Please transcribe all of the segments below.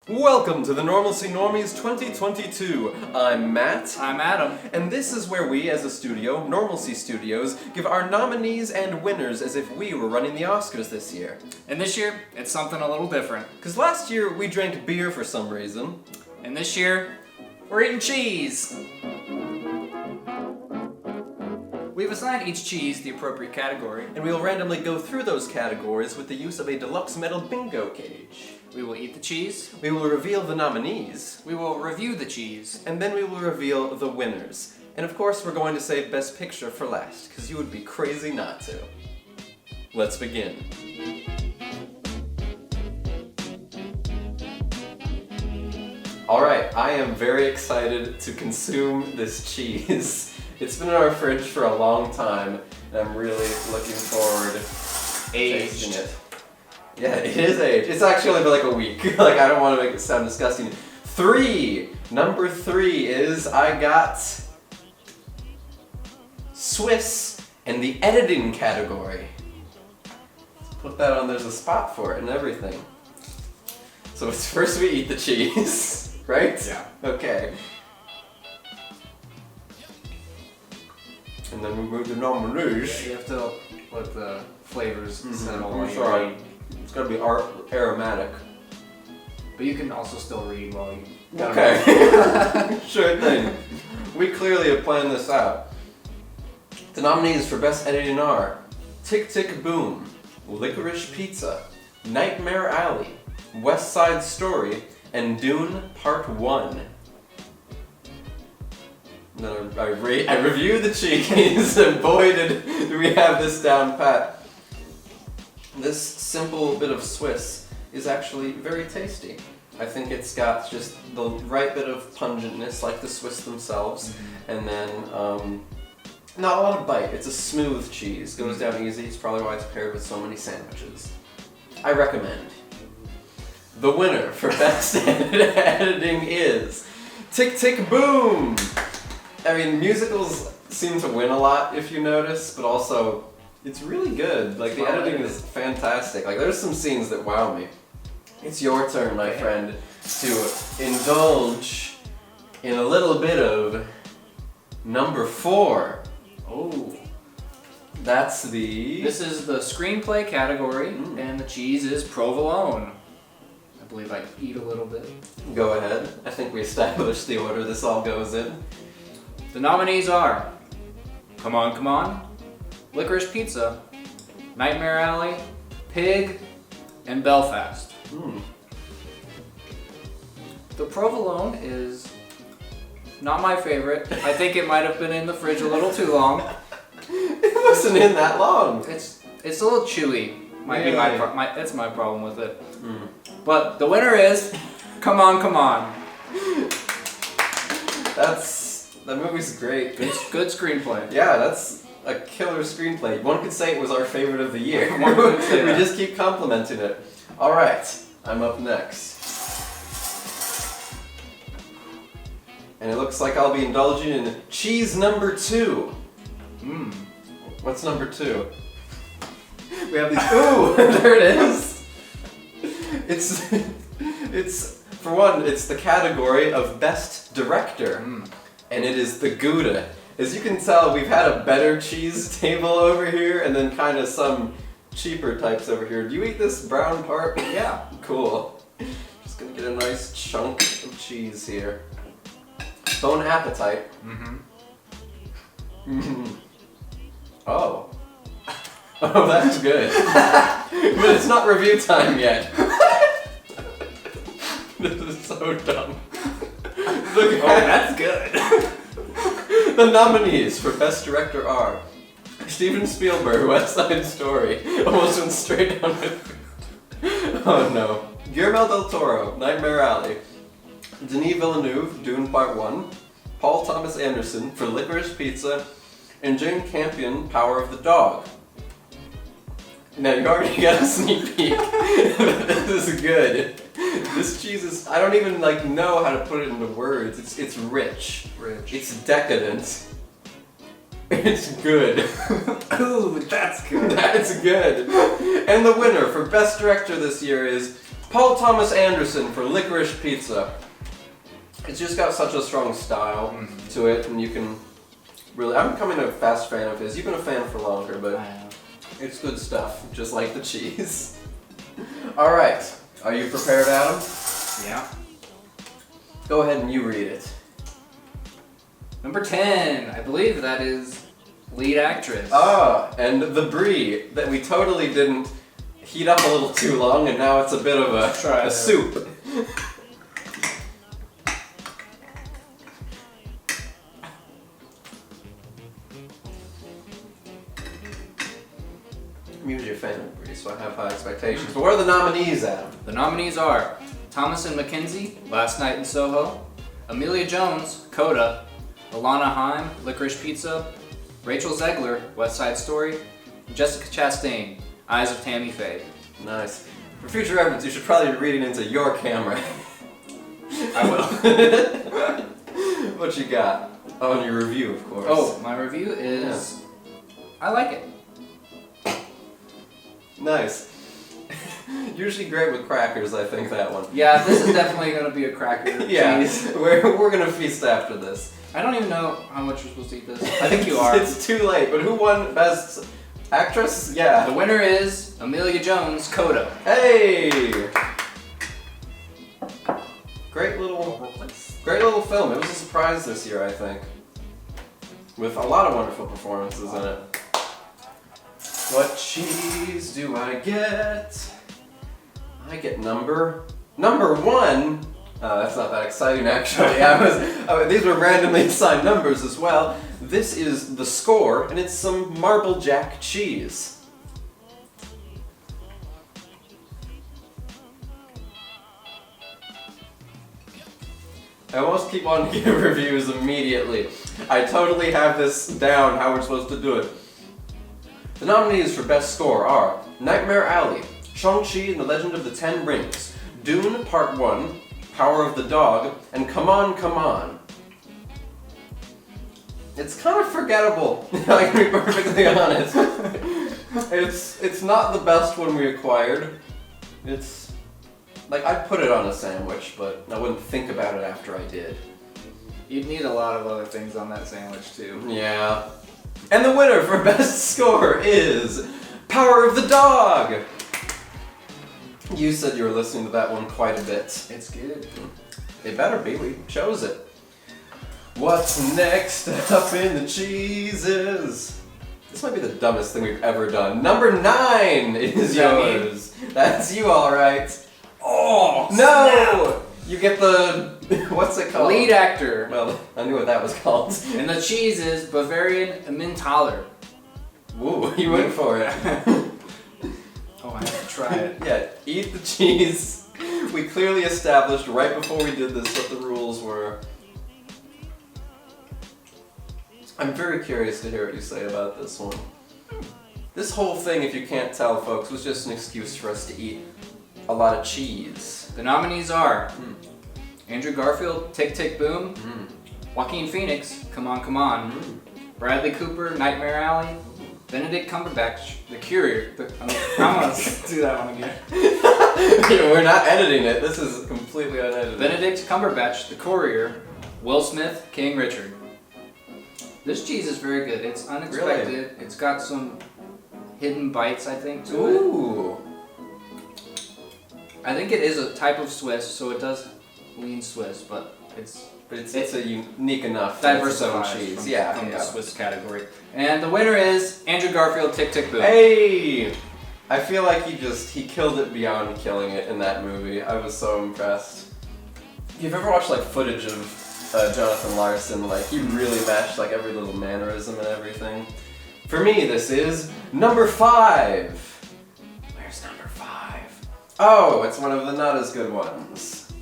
Welcome to the Normalcy Normies 2022. I'm Matt. I'm Adam. And this is where we, as a studio, Normalcy Studios, give our nominees and winners as if we were running the Oscars this year. And this year, it's something a little different. Because last year, we drank beer for some reason. And this year, we're eating cheese. We've assigned each cheese the appropriate category. And we will randomly go through those categories with the use of a deluxe metal bingo cage. We will eat the cheese. We will reveal the nominees. We will review the cheese. And then we will reveal the winners. And of course, we're going to save Best Picture for last, because you would be crazy not to. Let's begin. Alright, I am very excited to consume this cheese. It's been in our fridge for a long time, and I'm really looking forward to tasting it. Yeah, it is aged. It's actually only been like a week. Like, I don't want to make it sound disgusting. Number three is I got Swiss in the editing category. Let's put that on, there's a spot for it and everything. So it's first we eat the cheese, right? Yeah. Okay. And then we move to nominees. Yeah, you have to let the flavors settle. I'm sorry. It's gotta be aromatic. But you can also still read while you... Okay. Sure thing. We clearly have planned this out. The nominees for Best Editing are Tick Tick Boom, Licorice Pizza, Nightmare Alley, West Side Story, and Dune Part 1. Then I reviewed the cheese, and boy do we have this down pat. This simple bit of Swiss is actually very tasty. I think it's got just the right bit of pungentness, like the Swiss themselves, and then not a lot of bite. It's a smooth cheese, goes down easy. It's probably why it's paired with so many sandwiches. I recommend. The winner for Best Editing is Tick Tick Boom! I mean, musicals seem to win a lot, if you notice, but also, it's really good. Like, the editing is fantastic. Like, there's some scenes that wow me. It's your turn, my friend, to indulge in a little bit of number 4. Oh. That's the... This is the screenplay category, and the cheese is provolone. I believe I eat a little bit. Go ahead. I think we established the order this all goes in. The nominees are Come On, Come On, Licorice Pizza, Nightmare Alley, Pig, and Belfast. The provolone is not my favorite. I think it might have been in the fridge a little too long. It wasn't in that long. It's a little chewy. Might be Really? that's my problem with it. But the winner is Come On, Come On. That movie's great. Good screenplay. Yeah, that's a killer screenplay. One could say it was our favorite of the year. One could say We that. just keep complimenting it. Alright, I'm up next. And it looks like I'll be indulging in cheese number 2. What's number 2? We have these. Ooh, there it is. It's for one, it's the category of Best Director. And it is the Gouda. As you can tell, we've had a better cheese table over here, and then kind of some cheaper types over here. Do you eat this brown part? Yeah. Cool. Just gonna get a nice chunk of cheese here. Bon appetite. Oh. Oh, that's good. But it's not review time yet. This is so dumb. Look That's good. The nominees for Best Director are Steven Spielberg, West Side Story. Almost went straight down with Oh no. Guillermo del Toro, Nightmare Alley. Denis Villeneuve, Dune Part 1. Paul Thomas Anderson for Licorice Pizza. And Jane Campion, Power of the Dog. Now you already got a sneak peek. This is good. This cheese is, I don't even know how to put it into words. It's rich. It's decadent. It's good. Ooh, that's good. That's good. And the winner for Best Director this year is Paul Thomas Anderson for Licorice Pizza. It's just got such a strong style to it, and you can really... I'm becoming a fast fan of his. You've been a fan for longer, but it's good stuff, just like the cheese. Alright, are you prepared, Adam? Yeah. Go ahead and you read it. Number 10, I believe that is lead actress. Ah, and the brie that we totally didn't heat up a little too long, and now it's a bit of a soup. I'm usually a fan of brie, so I have high expectations. But what are the nominees, Adam? The nominees are Thomas and Mackenzie, Last Night in Soho, Amelia Jones, Coda, Alana Haim, Licorice Pizza, Rachel Zegler, West Side Story, and Jessica Chastain, Eyes of Tammy Faye. Nice. For future reference, you should probably be reading into your camera. I will. What you got? Oh, and your review, of course. Oh, my review is... I like it. Nice. Usually great with crackers, I think, that one. Yeah, this is definitely going to be a cracker. Yeah, cheese. we're going to feast after this. I don't even know how much you're supposed to eat this. I think you are. It's too late, but who won Best Actress? Yeah. The winner is Amelia Jones, Coda. Hey! Great little film. It was a surprise this year, I think. With a lot of wonderful performances in it. What cheese do I get? I get number one. That's not that exciting, actually. These were randomly assigned numbers as well. This is the score, and it's some Marble Jack cheese. I almost keep wanting to give reviews immediately. I totally have this down, how we're supposed to do it. The nominees for Best Score are Nightmare Alley, Shang-Chi and the Legend of the Ten Rings, Dune Part 1, Power of the Dog, and Come On, Come On. It's kind of forgettable, I can be perfectly honest. It's not the best one we acquired. It's... like, I'd put it on a sandwich, but I wouldn't think about it after I did. You'd need a lot of other things on that sandwich, too. Yeah. And the winner for Best Score is Power of the Dog! You said you were listening to that one quite a bit. It's good. It better be, we chose it. What's next up in the cheeses? This might be the dumbest thing we've ever done. Number 9 is yours. That's you, alright. Oh, no! Snap. You get the, what's it called? Lead actor. Well, I knew what that was called. And the cheese is Bavarian Emmentaler. Woo, you went for it. Oh, I have to try it. Yeah, eat the cheese. We clearly established right before we did this what the rules were. I'm very curious to hear what you say about this one. This whole thing, if you can't tell, folks, was just an excuse for us to eat a lot of cheese. The nominees are Andrew Garfield, Tick Tick Boom, Joaquin Phoenix, Come On, Come On, Bradley Cooper, Nightmare Alley, Benedict Cumberbatch, The Courier. I'm gonna do that one again. We're not editing it. This is completely unedited. Benedict Cumberbatch, The Courier, Will Smith, King Richard. This cheese is very good. It's unexpected. Really? It's got some hidden bites, I think, to Ooh. it. I think it is a type of Swiss, so it does lean Swiss, but it's a unique enough diversified cheese. From the Swiss category. And the winner is Andrew Garfield, Tick Tick Boom. Hey! I feel like he killed it beyond killing it in that movie. I was so impressed. If you've ever watched like footage of Jonathan Larson, like he really matched like every little mannerism and everything. For me, this is number 5. Where's number 5? Oh, it's one of the not as good ones.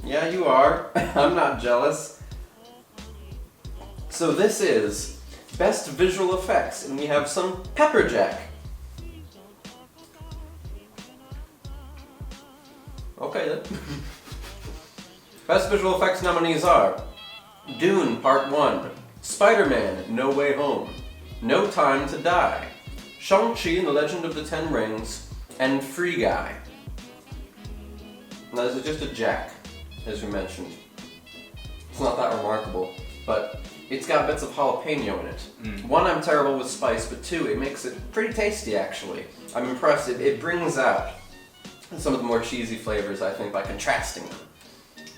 Yeah, you are. I'm not jealous. So this is Best Visual Effects, and we have some pepper jack. Okay then. Best Visual Effects nominees are Dune Part 1, Spider-Man No Way Home, No Time to Die, Shang-Chi and the Legend of the Ten Rings, and Free Guy. Now, this is just a Jack, as we mentioned. It's not that remarkable, but it's got bits of jalapeno in it. One, I'm terrible with spice, but two, it makes it pretty tasty, actually. I'm impressed. It brings out some of the more cheesy flavors, I think, by contrasting them.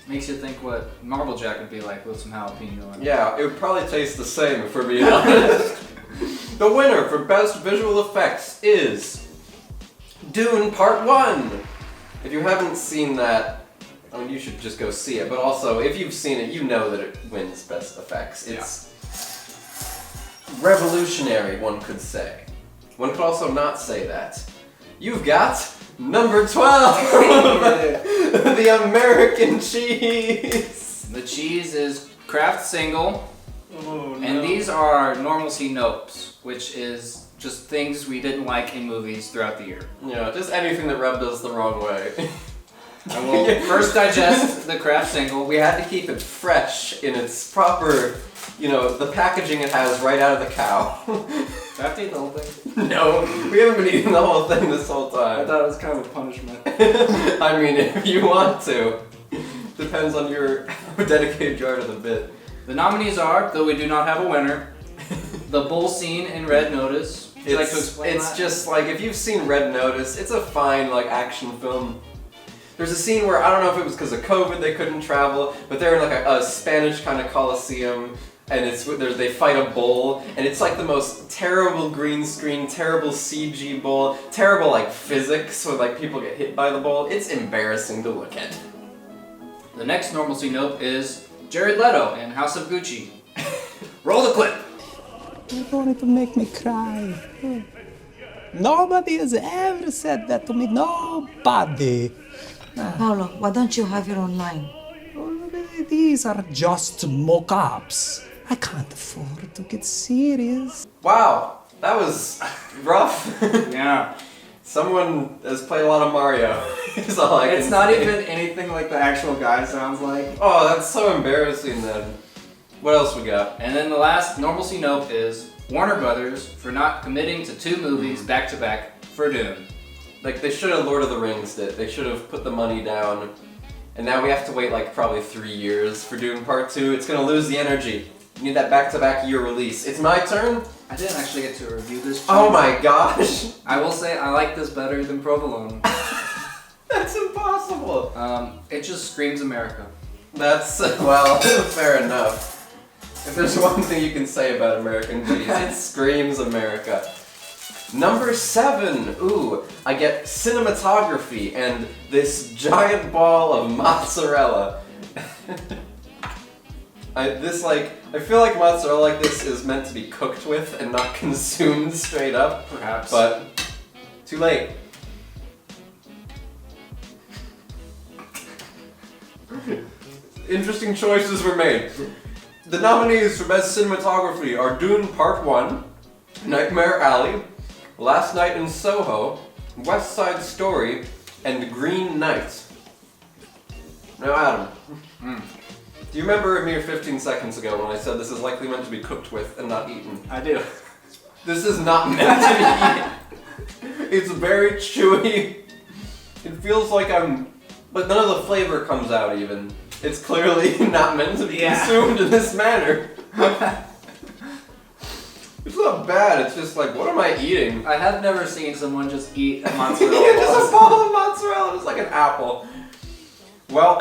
Makes you think what Marble Jack would be like with some jalapeno in it. Yeah, it would probably taste the same, if we're being honest. The winner for Best Visual Effects is Dune Part 1! If you haven't seen that, I mean, you should just go see it, but also, if you've seen it, you know that it wins Best Effects. It's revolutionary, one could say. One could also not say that. You've got number 12! The American cheese! The cheese is Kraft Single, Oh, no. and these are Normalcy Nopes, which is just things we didn't like in movies throughout the year. Yeah, just anything that rubbed us the wrong way. I will first digest the Kraft Single. We had to keep it fresh in its proper, the packaging it has right out of the cow. Do I have to eat the whole thing? No, we haven't been eating the whole thing this whole I time. thought it was kind of a punishment. I mean, if you want to. Depends on how dedicated you are to the bit. The nominees are, though we do not have a winner, the bull scene in Red Notice. Would you like to explain It's that? just like, if you've seen Red Notice, it's a fine action film. There's a scene where, I don't know if it was because of COVID they couldn't travel, but they're in a Spanish kind of coliseum, and they fight a bull, and it's like the most terrible green screen, terrible CG bull, terrible physics where people get hit by the bull. It's embarrassing to look at. The next Normalcy Nope is Jared Leto in House of Gucci. Roll the clip! You're going to make me cry. Nobody has ever said that to me. Nobody. Paolo, why don't you have your own line? These are just mock-ups. I can't afford to get serious. Wow, that was rough. Yeah. Someone has played a lot of Mario. Is all I It's can not say. even anything like the actual guy sounds like. Oh, that's so embarrassing then. What else we got? And then the last Normalcy Nope is Warner Brothers for not committing to 2 movies back to back for Dune. They should have Lord of the Rings it. They should have put the money down. And now we have to wait probably 3 years for Dune Part 2. It's gonna lose the energy. You need that back-to-back year release. It's my turn? I didn't actually get to review this. Oh my gosh! I will say I like this better than Provolone. That's impossible! It just screams America. That's, well, fair enough. If there's one thing you can say about American cheese, it screams America. Number 7, ooh, I get cinematography and this giant ball of mozzarella. I feel like mozzarella like this is meant to be cooked with and not consumed straight up. Perhaps. But, too late. Interesting choices were made. The nominees for Best Cinematography are Dune Part 1, Nightmare Alley, Last Night in Soho, West Side Story, and Green Knight. Now, Adam, do you remember a mere 15 seconds ago when I said this is likely meant to be cooked with and not eaten? I do. This is not meant to be eaten. It's very chewy. It feels like but none of the flavor comes out even. It's clearly not meant to be consumed in this manner. It's not bad, it's just what am I eating? I have never seen someone just eat a Yeah, mozzarella just a ball. ball of mozzarella, just like an apple. Well,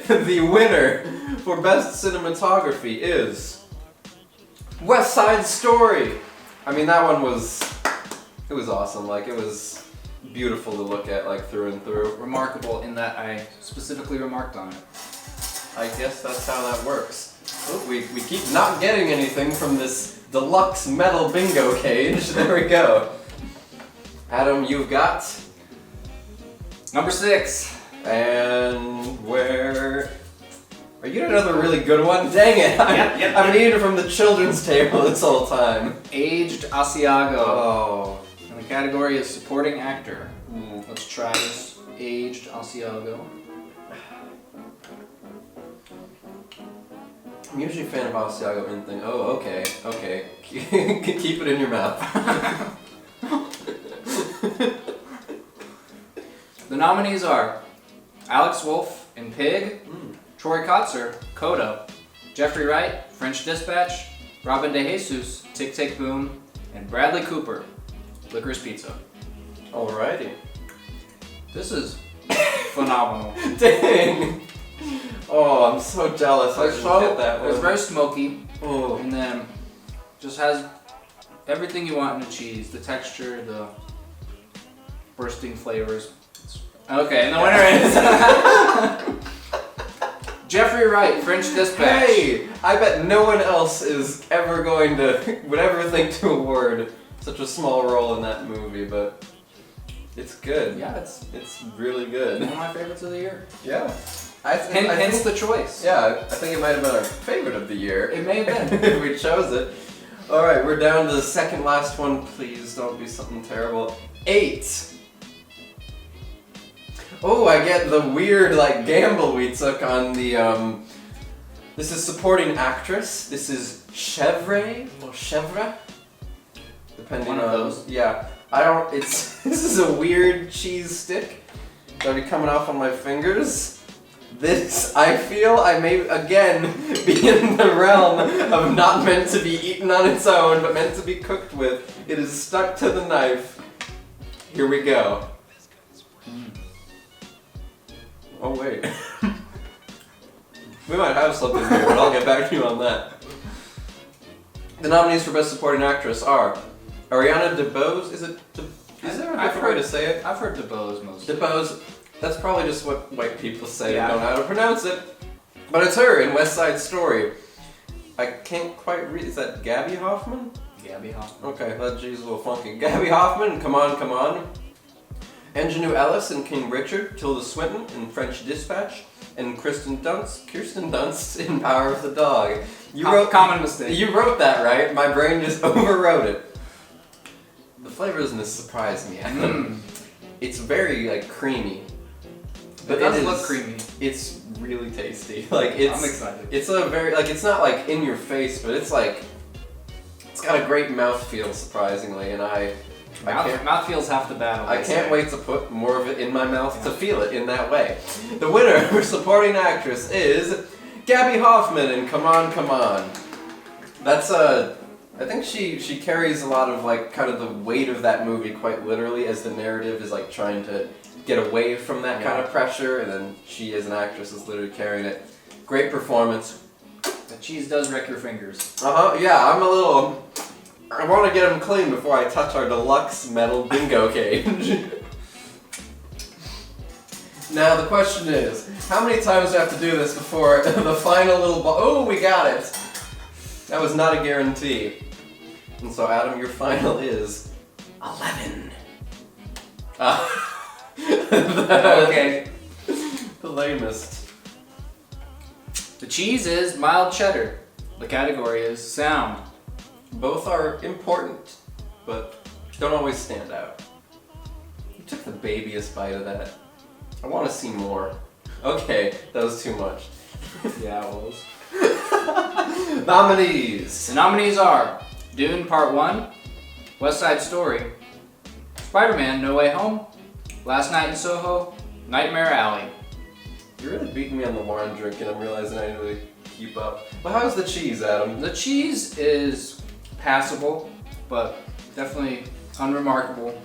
the winner for Best Cinematography is West Side Story. I mean, that one was awesome. It was beautiful to look at, through and through. Remarkable in that I specifically remarked on it. I guess that's how that works. Oh, we keep not getting anything from this deluxe metal bingo cage. There we go. Adam, you've got... Number 6. And where... Are you getting another really good one? Dang it! Yep. I've been eating from the children's table this whole time. Aged Asiago. Oh. And the category is supporting actor. Mm. Let's try this. Aged Asiago. I'm usually a fan of Asiago in thing. Oh, okay. Keep it in your mouth. The nominees are Alex Wolff in Pig, Troy Kotzer, Coda, Jeffrey Wright, French Dispatch, Robin DeJesus, Tick Tick Boom, and Bradley Cooper, Licorice Pizza. Alrighty. This is phenomenal. Dang! Oh, I'm so jealous I didn't get that one. It's very smoky, Oh. and then just has everything you want in a cheese. The texture, the bursting flavors. Okay, and the winner is Jeffrey Wright, French Dispatch. Hey! I bet no one else is ever going to, would ever think to award such a small role in that movie, but it's good. Yeah, it's It's really good. one of my favorites of the year. Yeah. I Hence think, the choice. yeah, I think it might have been our favorite of the year. It may have been. if we chose it. Alright, we're down to the second last one. Please don't be something terrible. 8. Oh, I get the weird like gamble we took on the this is supporting actress. This is Chevre or Chevre? Depending One of on those. Yeah. I don't it's this is a weird cheese stick. It's already coming off on my fingers. This, I feel I may again be in the realm of not meant to be eaten on its own, but meant to be cooked with. It is stuck to the knife. Here we go. Oh wait. We might have something here, but I'll get back to you on that. The nominees for Best Supporting Actress are Ariana DeBose. Is there a different way to say it? I've heard DeBose mostly. DeBose. That's probably just what white people say Yeah. and don't know how to pronounce it. But it's her in West Side Story. I can't quite read. Is that Gabby Hoffman? Gabby Hoffman. Okay, that G's a little funky. Gabby Hoffman, Come On, Come On. Ingenue Ellis in King Richard. Tilda Swinton in French Dispatch. And Kirsten Dunst in Power of the Dog. Common mistake. You wrote that right. My brain just overwrote it. The flavor doesn't surprise me. It's very like creamy. It does look creamy. It's really tasty. Like it's I'm excited. It's a very like it's not like in your face, but it's like it's got a great mouthfeel surprisingly, and I can't Mouth feels half the battle. I can't wait to put more of it in my mouth to feel it in that way. The winner for supporting actress is Gabby Hoffman in Come On, Come On. That's I think she carries a lot of like kind of the weight of that movie quite literally, as the narrative is like trying to get away from that kind of pressure, and then she as an actress is literally carrying it. Great performance. The cheese does wreck your fingers. Yeah, I want to get them clean before I touch our deluxe metal bingo cage. Now the question is, how many times do I have to do this before the final little ball? Oh, we got it! That was not a guarantee. And so Adam, your final is 11. Okay. The lamest. The cheese is mild cheddar. The category is sound. Both are important, but don't always stand out. You took the babyest bite of that. I want to see more. Okay, that was too much. Yeah, it was. Nominees. The nominees are Dune Part 1, West Side Story, Spider-Man No Way Home, Last Night in Soho, Nightmare Alley. You're really beating me on the wine drinking. I'm realizing I didn't really keep up. But how's the cheese, Adam? The cheese is passable, but definitely unremarkable.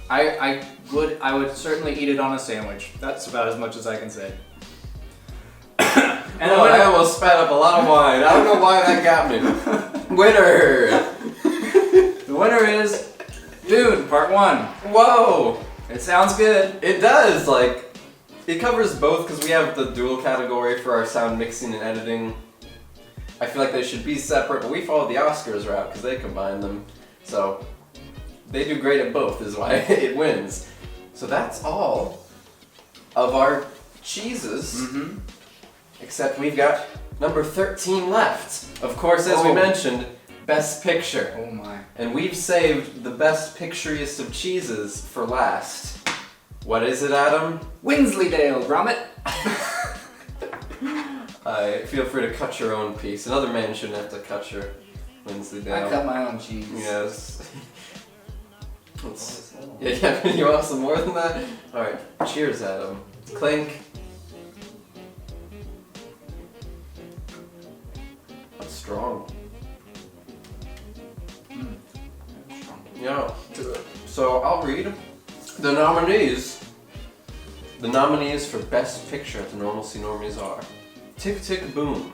I would certainly eat it on a sandwich. That's about as much as I can say. And I almost spat up a lot of wine. I don't know why that got me. Winner! The winner is Dune Part 1. Whoa! It sounds good. It does, like, it covers both because we have the dual category for our sound mixing and editing. I feel like they should be separate, but we followed the Oscars route because they combine them. So, they do great at both is why it wins. So that's all of our cheeses. Mm-hmm. Except we've got number 13 left. Of course, as we mentioned, Best Picture. Oh my. And we've saved the best picturiest of cheeses for last. What is it, Adam? Winsleydale, Gromit. Feel free to cut your own piece. Another man shouldn't have to cut your Winsleydale. I cut my own cheese. Yes. Yeah, you want some more than that? Alright, cheers, Adam. Clink. That's strong. Yeah. So I'll read the nominees. The nominees for Best Picture at the Normalcy Normies are Tick Tick Boom,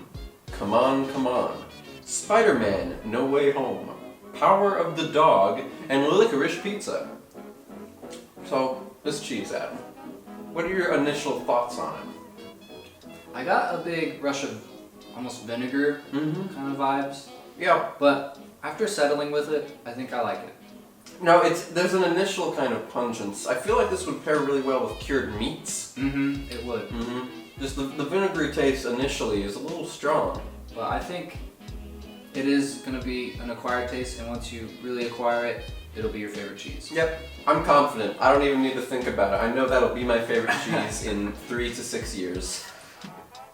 Come On, Come On, Spider-Man, No Way Home, Power of the Dog, and Licorice Pizza. So, this cheese, Adam, what are your initial thoughts on it? I got a big rush of almost vinegar kind of vibes, Yeah. but after settling with it, I think I like it. No, there's an initial kind of pungence. I feel like this would pair really well with cured meats. It would. Just the vinegary taste initially is a little strong. But I think it is going to be an acquired taste, and once you really acquire it, it'll be your favorite cheese. Yep, I'm confident. I don't even need to think about it. I know that'll be my favorite cheese in 3 to 6 years.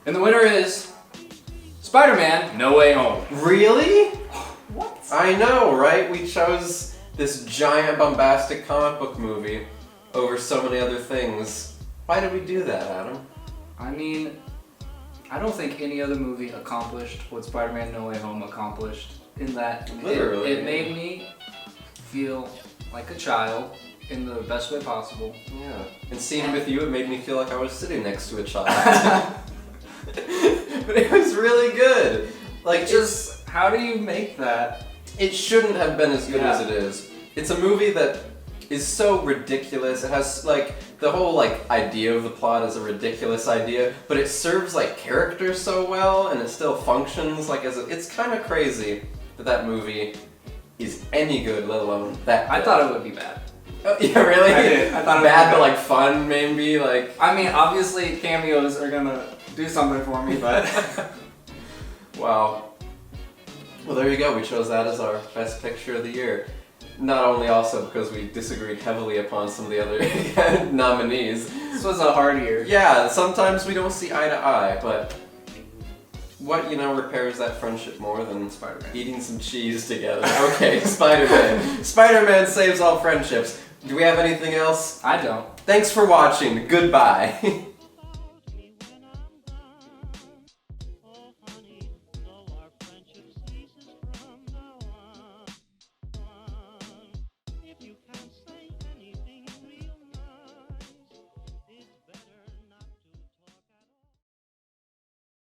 And the winner is Spider-Man, No Way Home. Really? What? I know, right? We chose this giant bombastic comic book movie over so many other things. Why did we do that, Adam? I mean, I don't think any other movie accomplished what Spider-Man No Way Home accomplished in that Literally. it made me feel like a child in the best way possible. Yeah. And seeing with you, it made me feel like I was sitting next to a child. But it was really good. Like, Just, how do you make that? it shouldn't have been as good Yeah. as it is. It's a movie that is so ridiculous. It has, like, the whole, like, idea of the plot is a ridiculous idea, but it serves, like, characters so well, and it still functions, like, it's kind of crazy that movie is any good, let alone that good. I thought it would be bad. Oh, yeah, really? I did. I thought it would bad, be but, bad. like, fun, maybe, like... I mean, obviously cameos are gonna do something for me, but Wow. Well, there you go. We chose that as our best picture of the year. Not only also because we disagreed heavily upon some of the other nominees. this was a hard year. Yeah, sometimes we don't see eye to eye, but what, repairs that friendship more than Spider-Man. eating some cheese together? Okay, Spider-Man. Spider-Man saves all friendships. Do we have anything else? I don't. Thanks for watching. Goodbye.